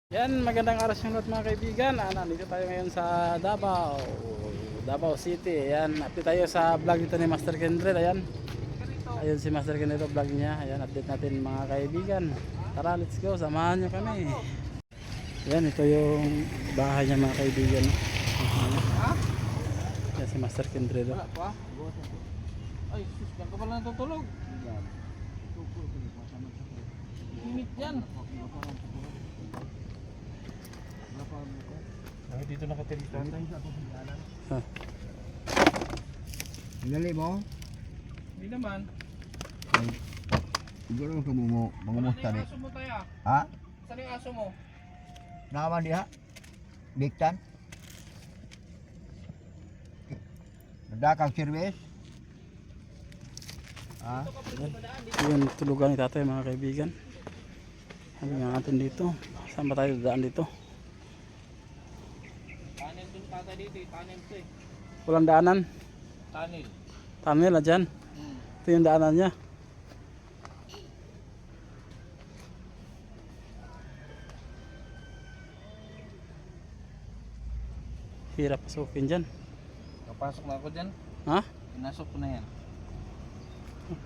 Yan, magandang araw sa mga kaibigan. Nandito tayo ngayon sa Davao, Davao City. Ayan, update tayo sa vlog dito ni Master Kendred. Ayan. Ayun si Master Kendred, vlog niya. Ayan, update natin mga kaibigan. Tara, let's go. Samahan niyo kami. Ayan, ito yung bahay niya mga kaibigan. Ayan si Master Kendred. Wala pa? Ay, sus, ka pala natutulog. Init yan. Dito nakatirita. Huh. Dali mo? Hindi naman. Siguro mo mangumusta Saan ni. yung aso mo tayo? Ha? Saan yung aso mo? Naman diha? Bigtan? Nadakang service? Ha? Yun, tulugan ni tatay mga kaibigan. Ano nga natin dito? Saan ba tayo daan dito? Tunnel dun tatay dito eh. Tunnel to eh. Walang daanan. Tunnel. Tunnel na dyan. Ito yung daanan niya. Hirap pasukin dyan. Napasok na ako dyan. Ha? Pinasok ko na yan.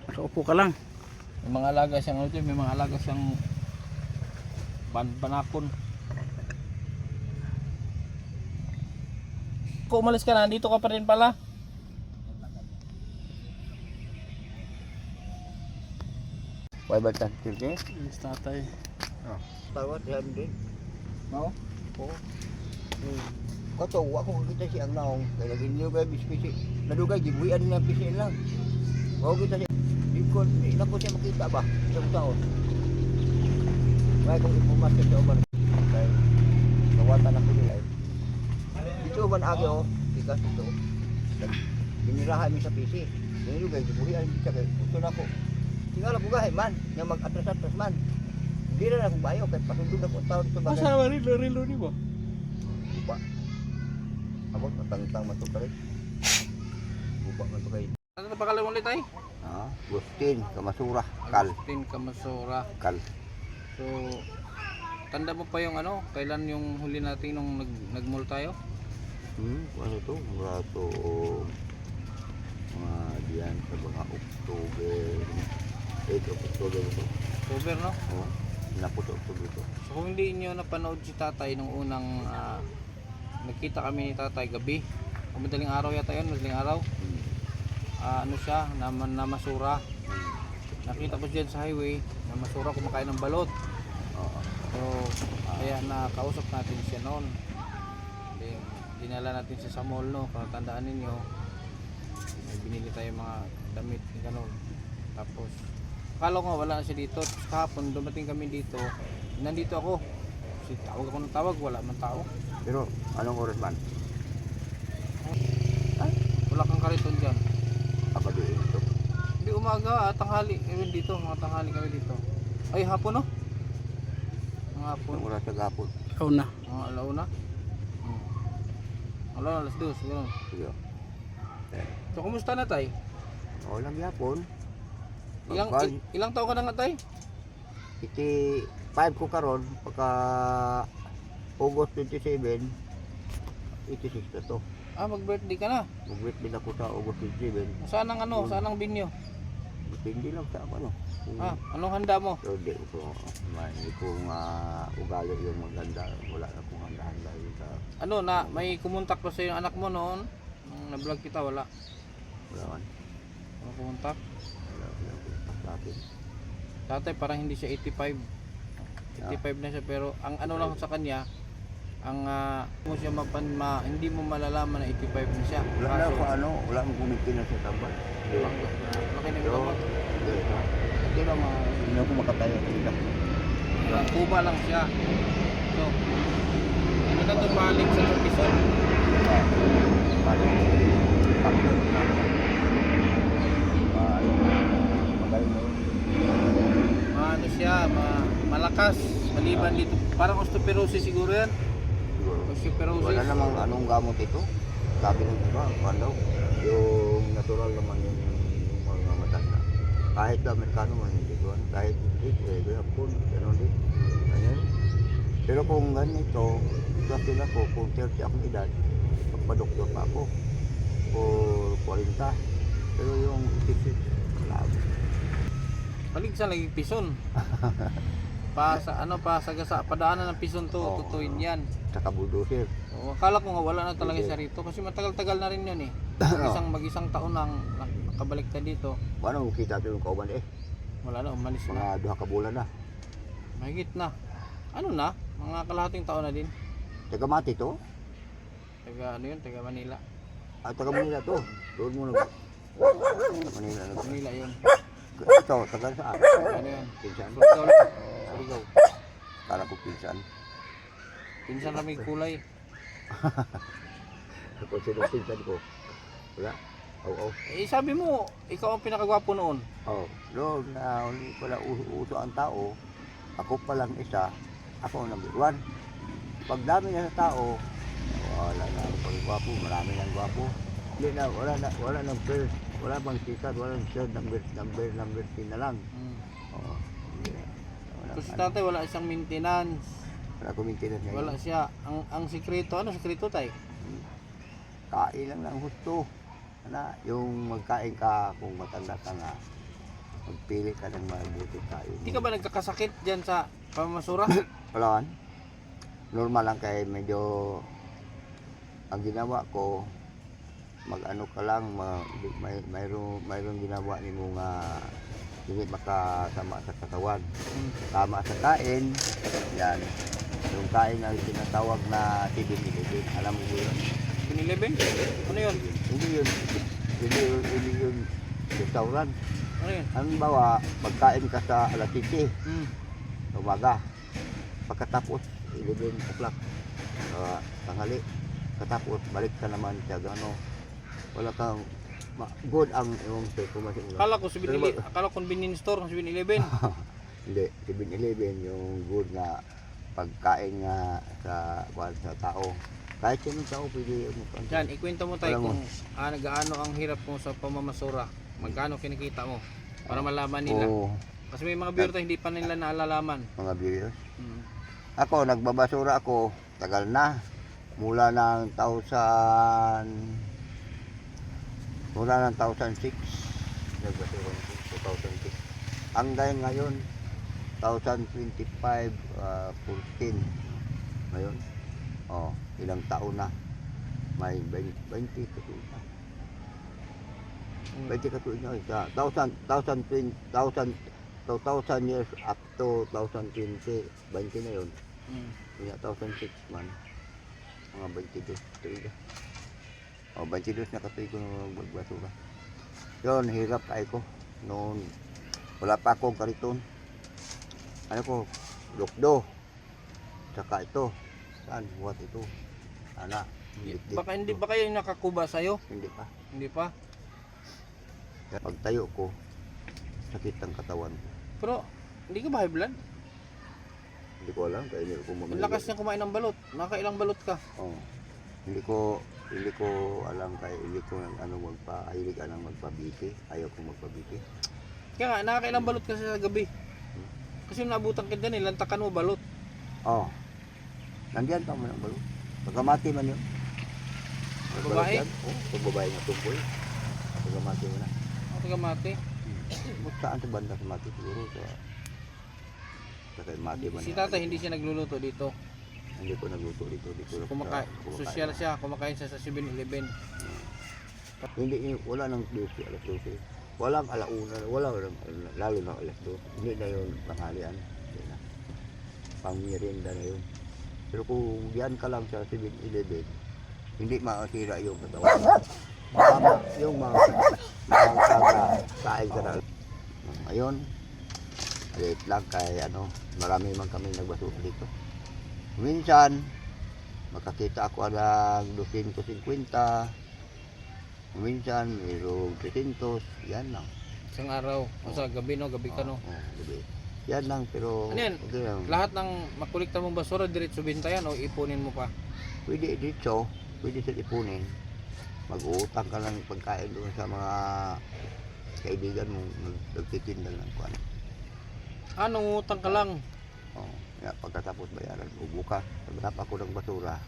Nakaupo ka lang. May mga alaga siyang ano dyan. May mga alaga siyang banakon. Kung umalis ka na, dito ka pa rin pala. Why ba tan service? Yes, tatay. Tawad yan din. No? Oo. Kato, ako kita si ang naong. Kaya lagi niyo ba bispisi. Nadugay, gibuyan niya pisi lang. Oo kita siya. Di ko siya makita ba? Isang taon. Kaya kung ipumasya siya uman. Kaya nawatan ako nila eh. Dito uman agi o. Tikas ito. Binirahan niya sa pisi. Nadugay, gibuyan siya kaya gusto na ko. Tingala po gahe man. Nga mag-atras-atras man. Hindi na akong bayo. Kaya pasundod ako ang taon ito bagay. Masama rilo ni mo. Buba. Abot matangtang matukalit. Buba man to kay. Ano na pakalang ulit ay? Gustin Kamasura, Kal. Agustin Kamasura. Kal. So, tanda mo pa yung ano, kailan yung huli natin nung nag-mall tayo? Ano to? Mura to mga diyan sa mga October. 8 of October ito. October, no? Oh, napot October ito. So kung hindi nyo napanood si tatay nung unang nagkita kami ni tatay gabi, o madaling araw yata yun, madaling araw, ano siya, namasura. Nakita ko dyan sa highway, namasura kumakain ng balot. Oo. So kaya nakausap natin siya noon. Then, dinala natin siya sa mall, no? Kung tandaan ninyo, may binili tayo mga damit, gano'n. Tapos akala ko nga wala na siya dito. Tapos kahapon dumating kami dito, nandito ako. Kasi tawag ako ng tawag, wala man tao. Pero anong oras man? Ay, wala kang kariton dyan. Apa doon ito? Hindi umaga, tanghali kami dito, mga tanghali kami dito. Ay, hapon no? Mga hapon, Anong oras sa gapon? Ikaw na. mga alauna. Alauna, alas 2, gano'n. Sige. So, kumusta na tay? O lang gapon. Ilang taon ka na nga tay? Iti 5 ko karon pagka August 27, 86 na to. Ah, mag-birthday ka na. Mag-birthday na ko sa August 27. Saan ang ano, saan ang binyo? Depende lang sa ako, ano. Ah, anong handa mo? Pero di ko, hindi kong ugali yung maganda. Wala na kong handa-handa yun sa Ano na, may kumontak pa sa yung anak mo noon? Nung na-vlog kita, wala. wala man. Ano kumontak? Wala natin. Tatay parang hindi siya 85. 85 na siya pero ang ano lang sa kanya, ang mo siya hindi mo malalaman na 85 na siya. Wala na ako wala akong kumitin na sa tabal. Laki na Pero, gamot. hindi na hindi ako makatayo dito. Ang kuba lang siya. So, hindi na ito balik sa Tropison. Balik. Pakilog na. Magaling na yun. Ano siya, malakas, maliban dito. Parang osteoporosis siguro yan. Siguro. Osteoporosis. Wala namang anong gamot ito. Sabi ng iba, ano, yung natural naman yung mga matanda. Kahit Amerikano man hindi ko, kahit English, Japon, gano'n din. Ganyan. Pero kung ganito, kasi ako, kung 30 akong edad, magpa-doktor pa ako. O 40. Pero yung isip, wala. Palig sa lagi pison. Pa sa ano pa sa gasa padaanan ng pison to, Oo. tutuin yan. Saka bulldozer. Oo, akala ko nga wala na talaga siya rito kasi matagal-tagal na rin yun eh. Mag-isang taon nang nakabalik na dito. Ano kita ito yung kauban eh? Wala na, umalis na. Mga 2 ka bulan na. Mahigit na. Ano na? Mga kalahating taon na din. Taga Mati to? Taga ano yun? Taga Manila. Taga Manila to. Doon mo na. Manila na. Manila yun. Ito, taga saan? Ano yun? Pinsan. Surigao lang. Surigao. Kala ko pinsan. Pinsan na may kulay. Ako sino pinsan ko? Wala? Oo. Eh sabi mo, ikaw ang pinakagwapo noon. Oh, doon na hindi pala uso ang tao. Ako pa lang isa. Ako ang number 1. Pag dami na sa tao, wala na ang pagwapo, marami nang gwapo. Hindi na, wala nang first, wala bang sikat, wala nang third, number 10 na lang. Oo. Hindi na. Wala, Kasi si tatay wala siyang maintenance. wala ko maintenance ngayon. Wala siya. Ang sikreto, ano sikreto tay? Kain lang ng gusto. Yung magkain ka kung matanda ka nga, magpili ka ng mabuti kain. Hindi ka ba nagkakasakit dyan sa pamamasura? Wala. Normal lang kay medyo ang ginawa ko mag-ano ka lang mayroong ginawa ni mo nga hindi makasama sa katawan. Tama sa kain. Yan. Yung kain na tinatawag na 7-Eleven. Alam mo yun? 7-Eleven? Ano yun? Hindi yun restaurant. Ano yun? Halimbawa, pagkain ka sa alas 7, umaga. Pagkatapos, 11 o'clock, tanghali. Katapos, balik ka naman sa gano. Wala kang, good ang iyong kumasin. Akala ko 7-Eleven, akala ko convenience store ng 7-Eleven. Hindi, 7-Eleven yung good na pagkain nga sa tao. Kahit sinong tao, pwede mo. Yan, ikwento mo tayo Alam mo. kung gaano ang hirap mo sa pamamasura. Magkano kinikita mo para malaman nila. Oo, Kasi may mga viewer tayo hindi pa nila naalalaman. mga viewers. Ako, nagbabasura ako, tagal na. Mula ng 2006. Nagbasura ako, 2006. Hanggang ngayon, 2025, 14. Ngayon, ilang taon na. May 20 katuon na. 20 katuon na. 2,000 years up to 2020. 20 na yun. Kaya 2006 man. Mga 22. 22 na katuon ko nung magbasura. Yun, hirap kay ko. Noon, wala pa akong kariton. Ano ko, lukdo. Saka ito. Saan? Buhat ito. Ana. Baka hindi ba kayo nakakuba sa'yo? Hindi pa. Hindi pa. Pagtayo ko, sakit ang katawan. Pero hindi ka ba high blood? Hindi ko alam. Kaya hindi ko Ang mamili. lakas niya kumain ng balot. Nakailang balot ka. Oh. Hindi ko alam kaya hindi ko magpa-ahilig anang magpabiti. Ayaw ko magpabiti. Kaya nga, nakakailang balot kasi sa gabi. Kasi nung naabutan kita nila, lantakan mo balot. Oh. Nandiyan pa man ang balo. Pagkamati man yun. Babae? Oh, pag babae nga tumboy. Pagkamati mo na. Ako taga mati. Saan sa banda sa mati siguro sa kay mati man. Si tatay hindi siya nagluluto dito. Hindi ko nagluto dito. Kumakain. Sosyal siya, kumakain siya sa 7-Eleven. Hindi, wala nang 12, alas 12. Walang alauna, lalo na alas 2. Hindi na yun panghalian. Hindi na. Pangmerienda na yun. Pero kung diyan ka lang sa 7-Eleven, hindi makasira yung katawan. Yung mga kain ka na. Ngayon, late lang kay marami man kami nagbasura dito. Minsan, makakita ako ng 250. Minsan, mayroong 300. Yan lang. Isang araw. O sa gabi no, gabi ka no. Gabi. Yan lang, pero Ano yan? okay lang. Lahat ng makulikta mong basura, diretso bintayan o ipunin mo pa. Pwede dito, pwede sa ipunin. Mag-uutang ka lang pagkain doon sa mga kaibigan mo, nagtitinda lang ko. Nangungutang ka lang. Oh, Kaya pagkatapos bayaran ko, bukas, pagkatapos ako ng basura,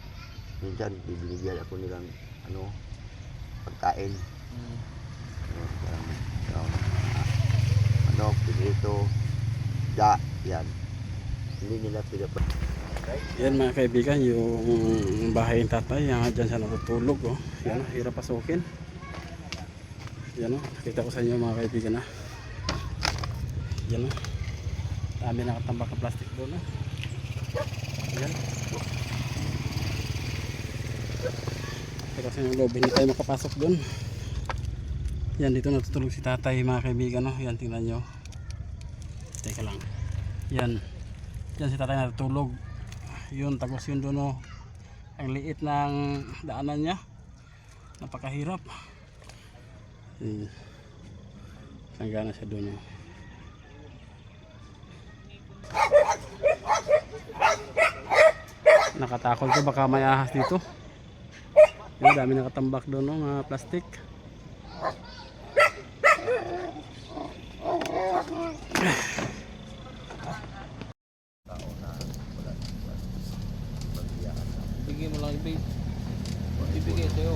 minsan binibigyan ako nilang ano, pagkain. Yung, manok, pinito, da, yan. Hindi nila pinapag... Yan mga kaibigan, yung bahay ng tatay, yan dyan siya natutulog. Oh. Yan, hirap pasukin. Yan, nakita ko sa inyo mga kaibigan. Yan, dami nakatambak ng plastic doon. Yan. Pero sa yung loob, hindi tayo makapasok doon. Yan, dito natutulog si tatay mga kaibigan. Yan, tingnan nyo. Teka lang. Yan. Yan si tatay natutulog. Yun, tagos yun doon. Ang liit ng daanan niya. Napakahirap. Sanggana siya doon. Nakatakot ko baka may ahas dito. Yung dami nakatambak doon, mga plastic. Bigay mo lang ibig. Ibigay sa'yo.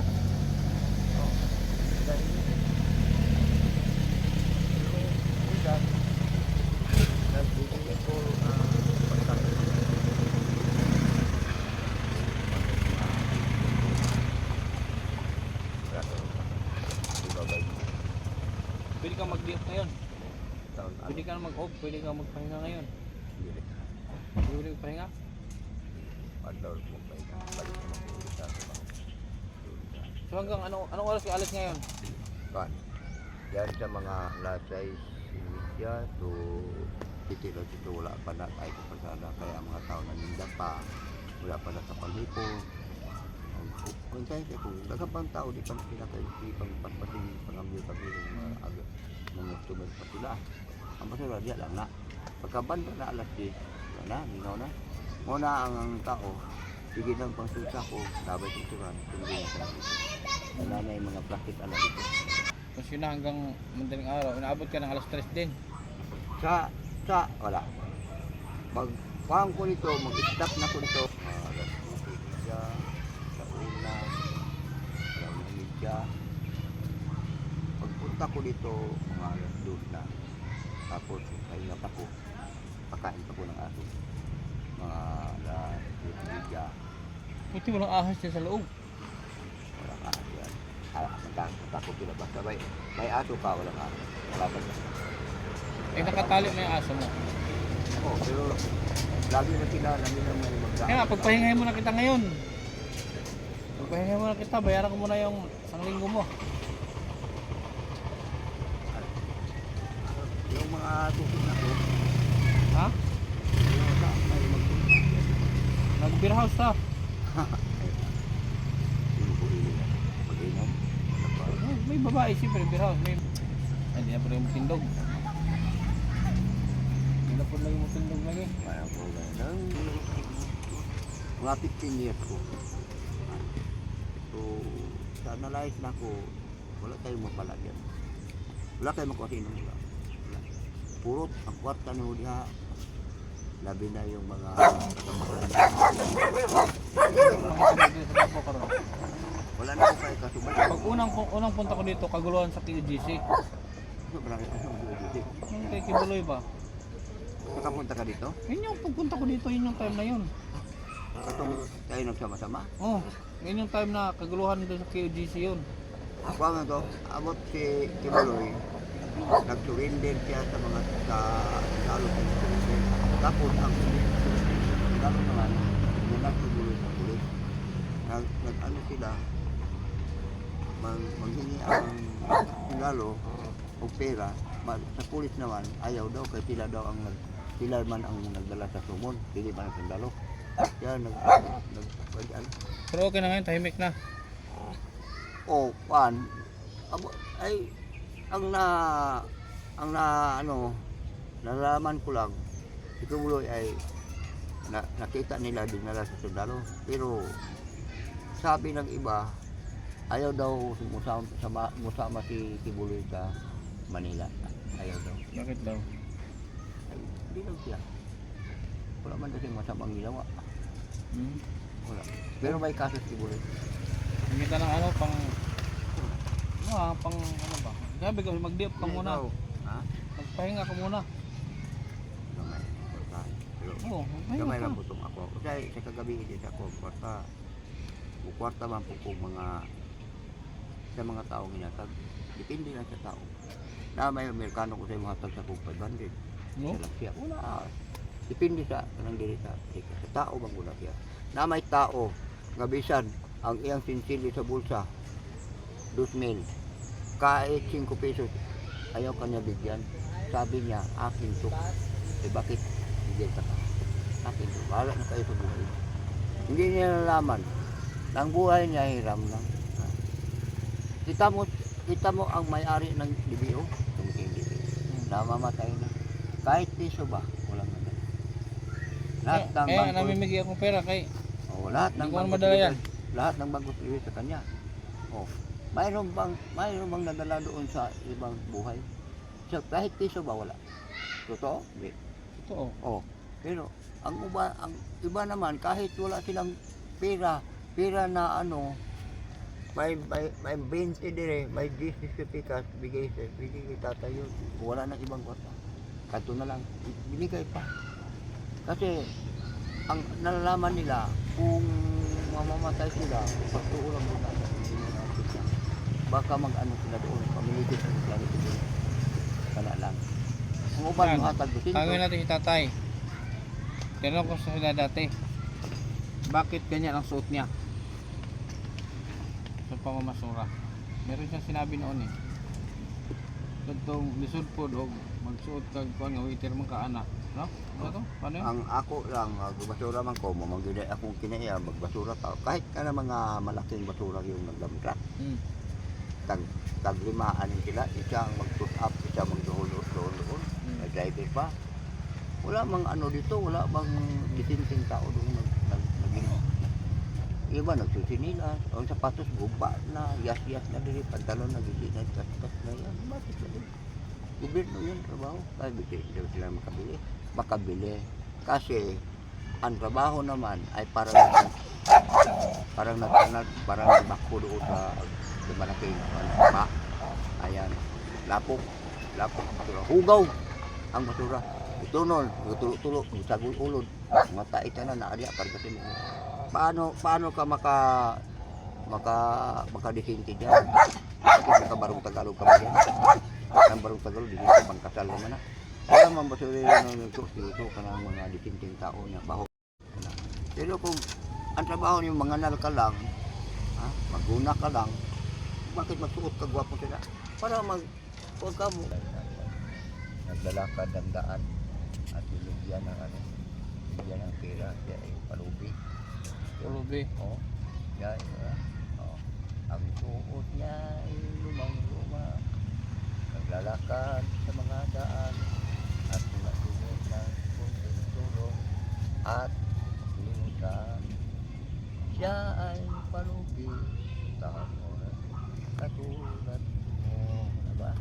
Pwede kang mag-diet ngayon. Pwede kang mag-off. Pwede kang magpahinga ngayon. Pwede magpahinga. So hanggang anong oras ka alis ngayon? Kan. Yan sa mga lasay siya to titilo dito wala pa na tayo kapasada kaya ang mga tao naninda pa wala pa na sa panghipo. Kung tayo kung nagkapang tao di pa sila kayo pang pagpating pangambil kami ng mga aga mga tumal pa sila. Ang basura dia lang na pagkabanda na alas 10 na minaw na muna ang tao sige ng pangsusa ko sabay susuran kundi na wala na yung mga plastic ala dito. Kasi na hanggang madaling araw, inaabot ka ng alas 3 din. Sa wala. Pag ko nito, mag-stop na ko nito. Alas 2 sa una, alas 1. Pagpunta ko dito, mga alas 2 na. Tapos, kaingat ako. Pakain pa ko ng aso. Mga alas 2. Buti walang ahas dyan sa loob. Walang aso yan. Takot sila basta may aso ka, walang aso. Wala ba siya? Eh nakatali mo yung aso mo. Oo, pero lagi na sila, lagi na may magdaan. Kaya nga, pagpahingahin mo na kita ngayon. Pagpahingahin mo na kita, bayaran ko muna yung isang linggo mo. Yung mga tukod na ko, Ha? yung sa may Nag-beer house ta. mag-inom. May babae siyempre, beer house. May... Ay, di na pala yung tindog. Di na pala yung tindog lagi. Parang po ganun. Mga 15 years ko. So, sa analyze na ko, wala tayong mapala dyan. Wala tayong makuha wala. Purot, ang kwarta ni Hudiha, labi na yung mga wala na ko kayo kasubay. Pag unang punta ko dito, kaguluhan sa QGC. Sobrang ito. Yung kay Kibuloy ba? Nakapunta ka dito? Yun yung pagpunta ko dito, yun yung time na yun. Katong tayo nagsama-sama? Oh, yun yung time na kaguluhan dito sa QGC yun. Ako nga to, abot si Kibuloy, nag-surrender siya sa mga salo sa surrender. Tapos ang lalo naman, nagtuloy sa pulis. Nag-ano sila, manghingi ang lalo o pera. Sa pulis naman, ayaw daw, kaya sila man ang nagdala sa sumon, hindi man ang sundalo. Kaya Pero okay na ngayon, tahimik na. o pan ay ang nalaman ko lang si Kibuloy ay nakita nila dinala sa sundalo, pero sabi ng iba ayaw daw musama si Kibuloy sa Manila, ayaw daw. Bakit daw? Ay, hindi lang siya Wala man kasi masamang ginawa. Hmm. Wala. Pero may kaso si Buloy. Hindi ka ng ano, pang ano ba? Sabi ka, mag-diop ka muna. Ha? Magpahinga ka muna. Gamay. Kwarta. Pero Oo, gamay magpahinga lang ka. putong ako. Kasi sa kagabi din ako, kwarta. Kwarta man po kung mga sa mga taong inatag. Depende lang sa tao. Na may Amerikano ko sa mga tag sa kong 500. No? Sa siya. Wala. Depende sa kanang diri sa tao bang wala siya. Na may tao nga bisan ang iyang sinsili sa bulsa 2,000 kahit 5 pesos ayaw kanya bigyan. Sabi niya akin to. Bakit bigyan ka? Akin to. Wala na kayo sa buhay. Hindi niya nalaman. Ang buhay niya hiram lang. Kita mo ang may-ari ng DBO, tumiting dito. Namamatay na. Kahit piso ba, walang madala. Lahat ng Kaya bangko, namimigay akong pera kay lahat ng Hindi ko bangko madala yan. lahat ng bangko liwit sa kanya. Oh, mayroon bang nadala doon sa ibang buhay? So, kahit piso ba wala? Totoo? Hindi. totoo. Oh, pero ang iba naman kahit wala silang pera na ano, may 20 dire, may 10 pikas, bigay kay tatay yun. Wala nang ibang kwarta. Kato na lang, binigay pa. Kasi, ang nalalaman nila, kung mamamatay sila, pagtuulang muna, baka mag-ano sila doon, pamiligit sa sila nito. Kana lang. Ang uban Yan. mo hatag busin. Tanungin natin si tatay. Tinanong ko sa sila dati, bakit ganyan ang suot niya? Sa pamamasura. Meron siyang sinabi noon eh. Kantong lisod po o magsuot kag kuan nga waiter man ka ana. No? Ano to? Paano yun? Ang ako lang, magbasura man ko, mamagigay akong kinaya, magbasura ta. Kahit ka na mga malaking basura yung nagdamdra. Hmm. Taglimaan sila, isa ang mag-put up, isa magduhulot. May driver pa. Wala mang ano dito, wala bang disinting tao doon naging. Iba nagsusinilas, ang sapatos guba na, yas-yas na diri, pantalon na gili na, kas-kas na yan. Bakit na din? Gobyerno yun, trabaho. Ay, hindi sila makabili. Kasi, ang trabaho naman ay parang nagbako doon sa malaking pa. Ayan, lapok, basura. Hugaw ang basura. Itunol, tulo-tulo, sagol ulod. Mata ita na naadya para kasi mo. Paano ka makadisinti diyan? Kasi barong Tagalog ka ba yan? Ang barong Tagalog dito sa pangkasal naman na. Kaya man basura ng nagsusuto ka ng mga disinting tao niya baho. Pero kung ang trabaho niyo manganal ka lang, maguna ka lang, bakit magsuot ka gwapo sila? Para huwag ka mo. Naglalakad ng daan at binigyan ng binigyan ng pera, siya ay palubi. Ulubi. Oh, yan. Oh. Ang suot niya ay lumang-luma. Naglalakad sa mga daan at nasunod ng tulong at limutan. Siya ay palubi. Tangon katulad mo, diba?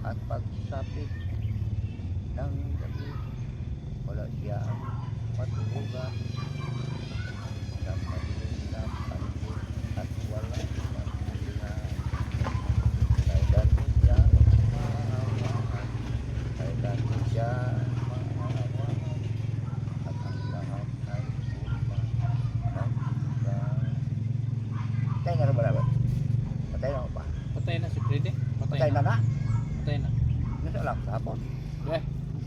At pagsapit ng gabi, wala siya matulugan ng madilim na pansin at wala siyang hilingan. Kailan mo siya maawahan, kailan mo siya maawahan, at ang lahat ay suma ng ilan. Patay na rin ba naman? Patay na mo pa? Patay na si Freddy. Patay na na? Patay na. Nasa lang sa hapon. Eh,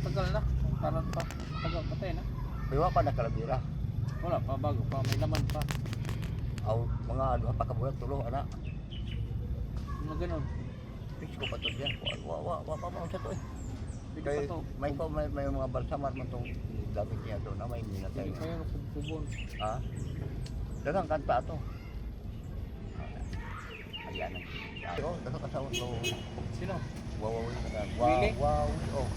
tagal na. Parang pa. Tagal patay na. Biwa pa nakalabira. Wala pa, bago pa. May laman pa. Aw, mga pagkabulat tulo, anak. Ano ganun? Fix ko pa to siya. Wa pa mo sa to eh. Pwede Kaya pa to. may mga balsamar man tong gamit niya to na may minatay Pwede niya. kayo kubon. Ha? Dagang kanta to. Ayan ang. Oh, dagang kasawat lo. Sino? Wow. Really? Wow. Oh.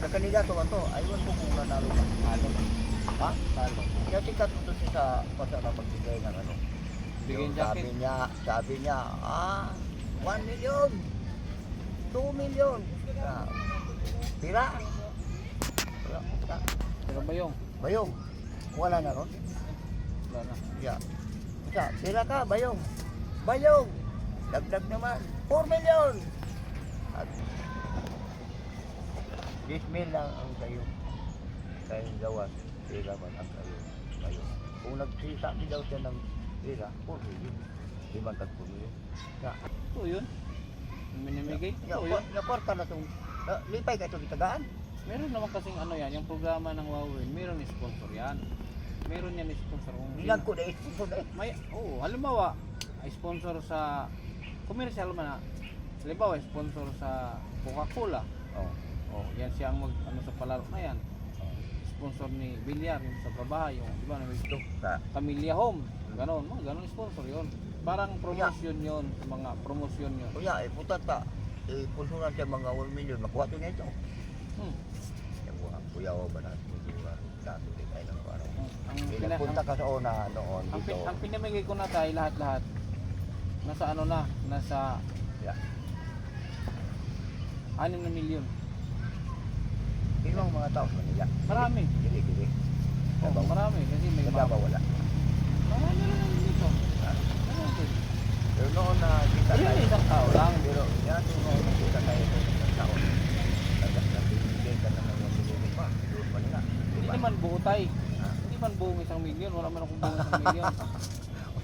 Sa kandidato man to, aywan ko kung nanalo ka. Ano? Ha? Talo. Kaya sikat mo to siya sa pasara pagbigay ng ano. Bigyan Yung jacket. sabi niya, 1 million, 2 million. Pira? Wala. Pero ba yung? Bayong. Wala na ron. Wala na. Ya. Isa, pila ka, bayong. Bayong. Dagdag naman. 4 million. At 10 lang ang kayo. Kayong gawas. Pila man ang kayo. Kayo. Kung nagsisabi daw siya ng pila, 4 million. Di man tagpunin. Ya. Ito yun. Yung minimigay. Ya, Ito yun. kwarta na itong, lipay ka itong itagaan. Meron naman kasing ano yan, yung programa ng Huawei, meron sponsor yan. Meron yan sponsor. Kung Ilang ko na isponsor na may, halimbawa, ay sponsor sa, commercial man na, halimbawa, sponsor sa Coca-Cola. Oh. Oh, yan siya ang mag, ano sa palaro na yan. Sponsor ni Villar, yung sa trabaho, yung, di ba, Ito ka. Camellia Home. Ganon, mga ganon sponsor yon. Parang promotion yon, sa mga promotion yon. Kuya, puta ta. Ipunsuran siya mga 1 million. Makuha ito na ito. Yung kuya o ba na? Dato din tayo ng parang. Punta ka sa una noon dito. Ang pinamigay ko na tayo lahat-lahat. Nasa ano na, nasa Yeah. 6 na milyon. Ilang mga tao sa Manila? Marami. Gili-gili. Oh, marami kasi may Sa Davao wala. Marami rin dito. Marami. Pero noon na kita Ayun, tayo. isang tao lang. Pero yan yung noon nakita tayo sa isang tao. Nabibigay ka naman yung bilibig pa. Doon pa nila. Hindi Diba? naman buo tay. Hindi man buong 1 milyon. Wala man akong buong 1 milyon.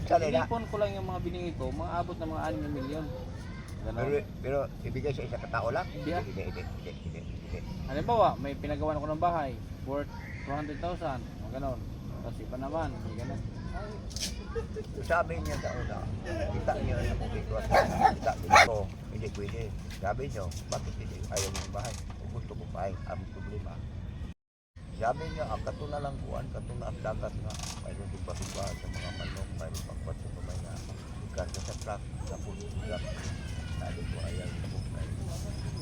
Sali na. Inipon ko lang yung mga binigay ko, mga abot ng mga 6 na milyon. Pero ibigay sa isang katao lang? Hindi ah. Hindi. Halimbawa, may pinagawa ko ng bahay worth 200,000. Mga ganon. Tapos iba naman, may ganon. Sabi niya sa una, kita niyo na kung kita dito, hindi pwede. Sabi niyo, bakit hindi ayaw ng bahay? Kung gusto mo bahay, ang problema. Sabi niya, ang katuna lang kuhan, katuna ang dagat nga. Mayroon din basiba sa mga manong, mayroon pang kwat sa kamay na ikarga sa truck, tapos truck. Sabi ko, ayaw na po tayo.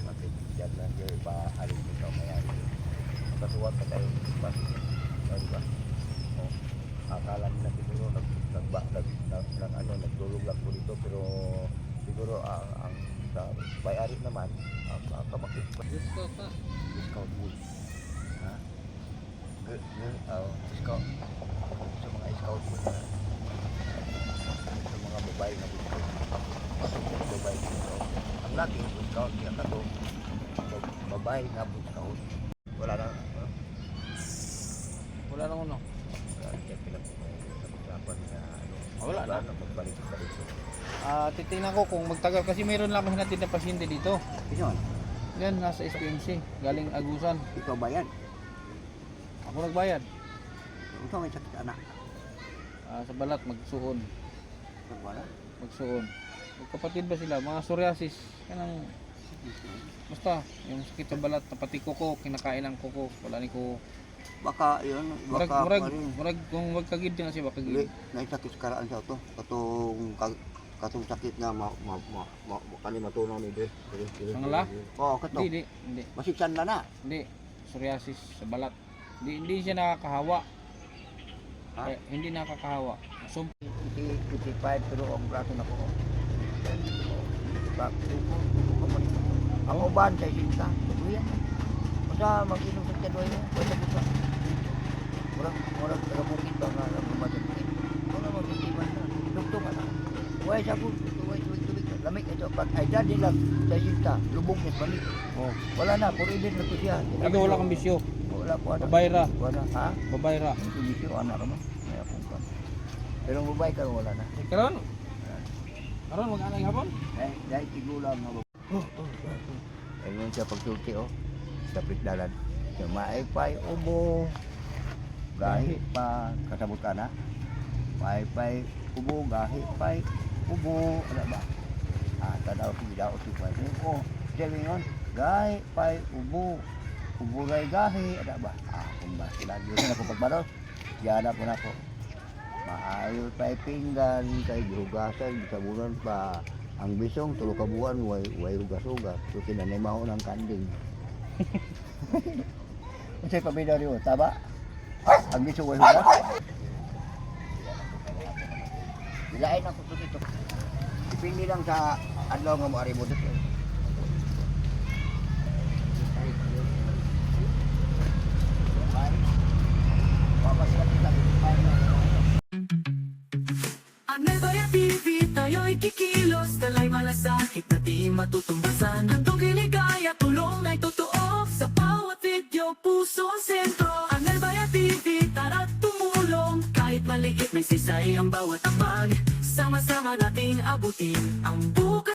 Bakit dyan lang yun, ipaalim mo ito, mayari. Ang katuwa ka tayo, bakit? Diba? O, akala nila siguro nagdulog lang po dito, pero siguro ang sa bayari naman, ang kamakit pa. Discount wood. Ha? Discount. Sa mga discount wood na sa mga babae na gusto. Babae dito. Ang laki discount niya ka to. Babae na discount. Wala na. Wala nang ano. Kaya pinag-usapan na Wala na. magbalik ka dito. Titingnan ko kung magtagal kasi mayroon lang kasi natin na pasyente dito. Iyon, Yan, nasa SPMC, galing Agusan. ikaw ba yan? Ako nagbayad. Ikaw may sakit anak. Sa balat, magsuon. Wala. Magsuon. Magkapatid ba sila? Mga psoriasis. Yan ang, basta, yung sakit sa balat, pati kuko, kinakain ng kuko. Wala ni ko. Baka yun, Murag, baka murag, pa rin. murag, kung magkagid din kasi baka Hindi, gid. naisakit sa karaan sa ito. Katong sakit nga, kani matunaw ni Dre. Sangala? Oo, kato. Hindi. Masiksan na na. Hindi. Psoriasis sa balat. Hindi siya nakakahawa. Ha? Hindi nakakahawa. 55 pero ang braso na ko. Ang uban sa isinta. Tuya. Basta mag-inom sa tiyadoy mo. Pwede ko sa. Murag taga-bukit ba nga lang lumadagin. Wala mag-iman na. Dugtong ka na. Huwag sa po. Tubig. Lamig ito. Pag ay dyan nila sa isinta. Lubog niya balik. Oh. Wala na. Puridin na ito siya. Ikaw wala kang bisyo. Wala po anak. Babayra. Wala. Ha? Babayra. Hindi siya anak mo. May akong ka. Pero ang babae ka wala na. Karon? Karon mag-anay hapon? Dahil tigulang nga. Ayun siya pagsulti sa pitdalan. Yung maipay, ubo, gahi pa, kasabot ka na. Maipay, ubo, gahi pa, ubo, ano ba? Tanaw ko bidaw si Pay. Sabi yun, gahi pa, ubo, ubo ray gahi, ano ba? Kung ba sila, yun na ko pagbaros. Diyan po na po. Maayo pa pinggan, kay hugasan, sabunan pa. Ang bisong, tulo ka buwan, way hugas-hugas. So, kinanay maho ng kanding. Kasi pabida rin, taba? Ang bisong way hugas? Bilain ako ito dito. Dipindi lang sa adlaw nga mo aribo dito. Papas lang kita. Anel Bayan TV, tayo'y kikilos, talay malasakit na di matutumbasan. Handog iligaya, tulong ay totoo, sa bawat video, puso ang sentro. Anel Bayan TV, tara't tumulong, kahit maliit may sisay ang bawat ambag. Sama-sama nating abutin ang bukas.